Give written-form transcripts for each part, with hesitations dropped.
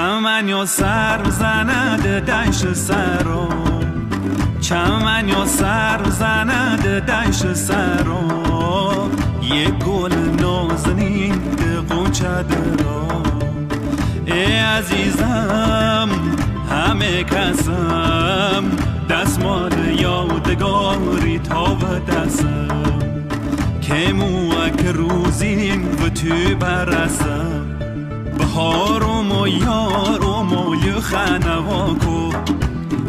چمن یا سر زند دشت سرا چمن یا سر زند دشت سرا یه گل نازنین قنچه درا ای عزیزم همه کسم دستمال یادگاری تا و دستم که موک روزیم و تو برسم بهارم و یارم و یه خنواکو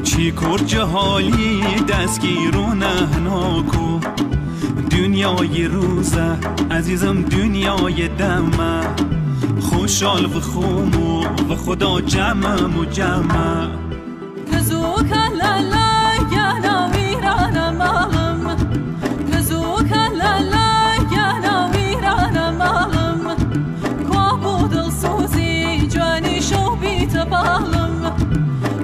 چی کرج حالی دستگیر و نهناکو دنیای روزه عزیزم دنیای دمه خوشحال و خومو و خدا جمعم و جمع تزوک لالا گنا ویران مالم تزوک لالا گنا ویران مالم کو بودل سوزی جوانی شو بیت بالم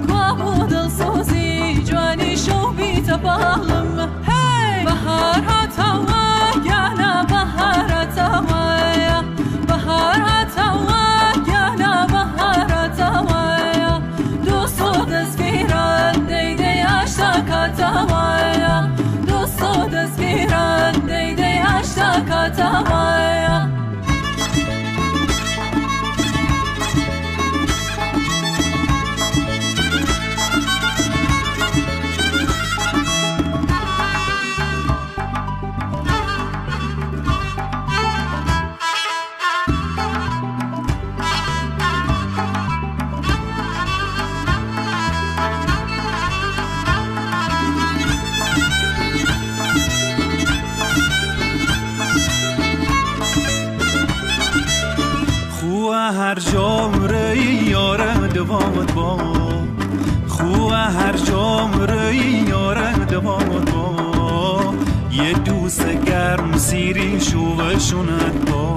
کو بودل سوزی جوانی شو بیت بالم هی بهار هاتوا گنا بهار هاتوا بهار هاتوا گنا بهار هاتوا دوستو دزگیران دیده اشتاکاتوایا دوستو دزگیران دیده اشتاکاتوایا هر جام ری یاره دوامت با خواه هر جام ری یاره دوامت با یه دوست گرم سیری شوشونت با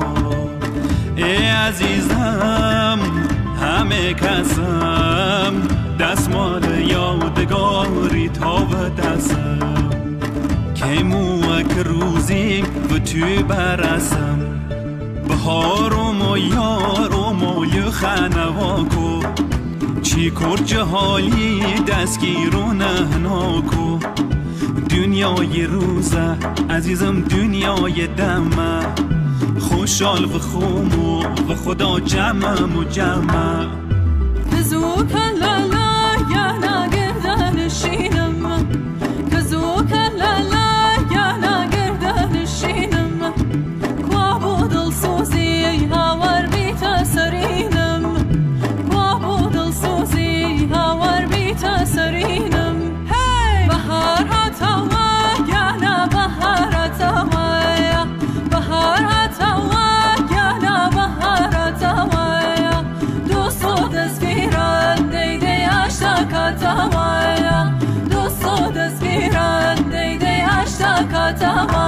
ای عزیزم همه کسم دستمال یادگاری تا و دستم که موک روزی و تو برسم بهارم و یارم و یه خنواکو چی کرج حالی دستگیر و نهناکو دنیای روزه عزیزم دنیای دمه خوشحال و خومو و خدا جمعم و جمع تزوک لالا گنا گردن شینم تزوک لالا گنا گردن شینم سوزی هاور بیت سرینم بابودل سوزی هاور بیت سرینم هی بهار هاتوا گنا بهار هاتوا بهار هاتوا گنا بهار هاتوا دوستو دزگیران دیده اشتاکاتوا دوستو دزگیران دیده اشتاکاتوا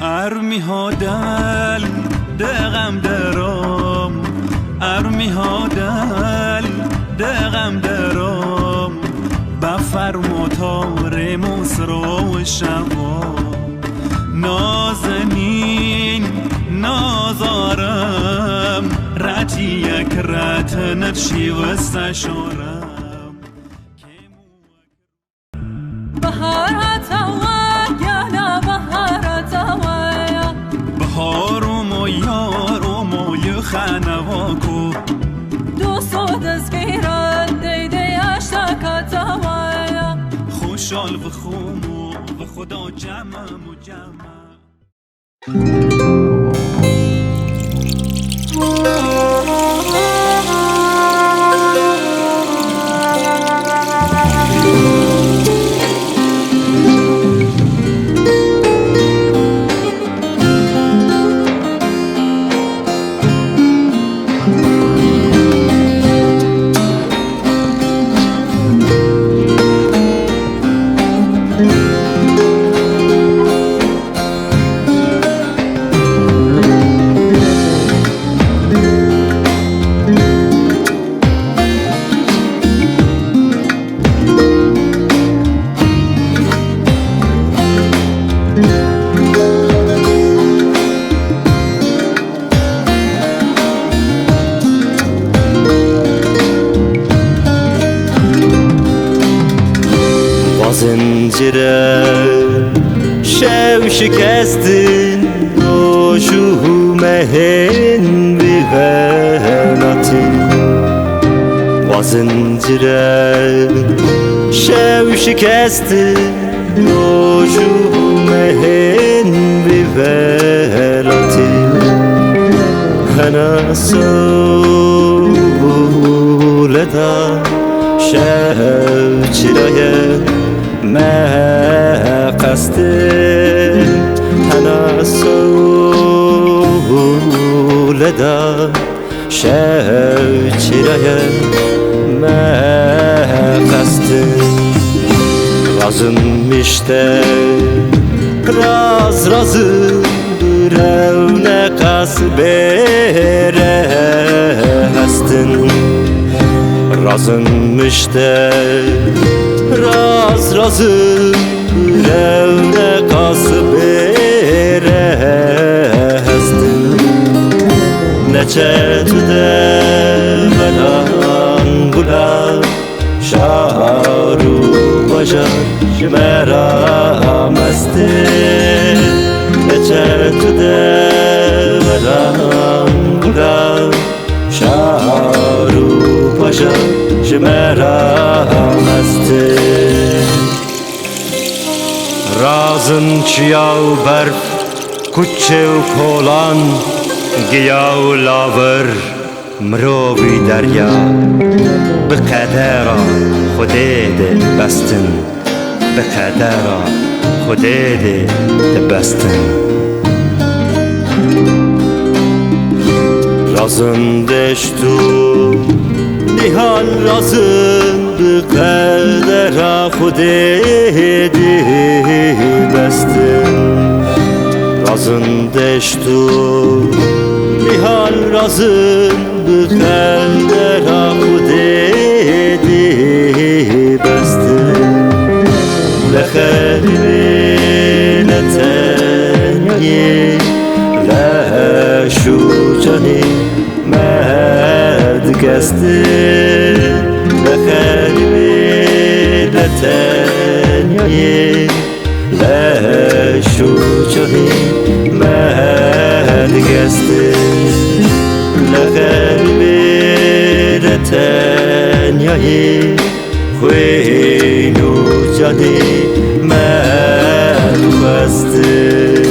ارمی ها دل دغم درام ارمی ها دل دغم درام بفرما تار مصرا و شوا نازنین نازارم رتی یک رت نفشی و سشارم بهار هاتوا گنا بهار هاتوا بهارم و یارم و یه خنواکو دوستو دزگیران دیده اشتاکاتوا خوشحال و خومو و خدا جمعم و جمع zincire şev şikestin roşumehin bir velati zincire şev şikestin roşumehin bir velati hena soleda şev çiraye me qastin hena soleda şev çiraye me qastin razım işte razı revne kasbere hastin razım işte razı revne kasbere hastin neçe tüde velan gula şaru bajar meram astin neçe tüde velan gula şaru bajar meram astin razın çiyav berf kuçev kolan giyav laver مروی دریا به قدر خودت بستن به قدر خودت بستن razın deştu nihal razın به قدر خودت بستن razın deştu nihal razın بخندر خودت بستن لخرب نتنی لشو جانی مدگستن لخرب نتنی لشو جانی مدگستن لقلبی رتنیایی خوینو جانی من بسته